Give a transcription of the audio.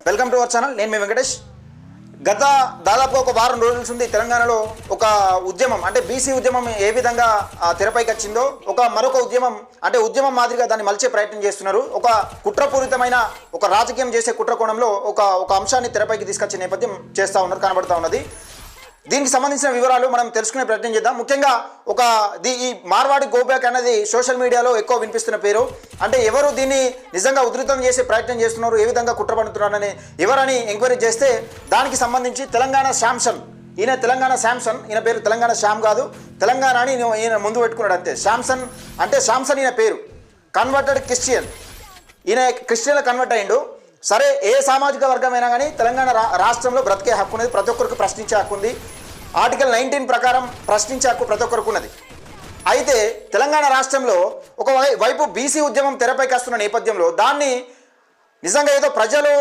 Welcome to our channel. నేను మీ వెంకటేష్. గత దాదాపు ఒక వారం రోజుల నుంచి తెలంగాణలో ఒక ఉద్యమం అంటే బీసీ ఉద్యమం ఏ విధంగా తెరపైకి వచ్చిందో మరొక ఉద్యమం అంటే ఉద్యమం మాదిరిగా దాన్ని మలిచే ప్రయత్నం చేస్తున్నారు. ఒక కుట్రపూరితమైన ఒక రాజకీయం చేసే కుట్ర కోణంలో ఒక అంశాన్ని తెరపైకి తీసుకొచ్చే నేపథ్యం చేస్తూ ఉన్నారు, కనబడతా ఉన్నది. దీనికి సంబంధించిన వివరాలు మనం తెలుసుకునే ప్రయత్నం చేద్దాం. ముఖ్యంగా ఈ మార్వాడి గోబ్యాక్ అనేది సోషల్ మీడియాలో ఎక్కువ వినిపిస్తున్న పేరు. అంటే ఎవరు దీన్ని నిజంగా ఉధృతం చేసే ప్రయత్నం చేస్తున్నారు, ఏ విధంగా కుట్ర పడుతున్నారని ఎవరని ఎంక్వైరీ చేస్తే దానికి సంబంధించి తెలంగాణ శాంసన్, ఈయన తెలంగాణ శాంసన్, ఈయన పేరు తెలంగాణ శ్యామ్ కాదు, తెలంగాణ అని ఈయన ముందు పెట్టుకున్నాడు అంతే. శాంసన్ అంటే శాంసన్ ఈయన పేరు. కన్వర్టెడ్ క్రిస్టియన్, ఈయన క్రిస్టియన్లో కన్వర్ట్ అయ్యిండు. సరే, ఏ సామాజిక వర్గమైనా కానీ తెలంగాణ రాష్ట్రంలో బ్రతికే హక్కు ఉన్నది, ప్రతి ఒక్కరికి ప్రశ్నించే హక్కు ఉంది. ఆర్టికల్ 19 ప్రకారం ప్రశ్నించే హక్కు ప్రతి ఒక్కరికి ఉన్నది. అయితే తెలంగాణ రాష్ట్రంలో ఒకవైపు బీసీ ఉద్యమం తెరపైకి వస్తున్న నేపథ్యంలో దాన్ని నిజంగా ఏదో ప్రజలకు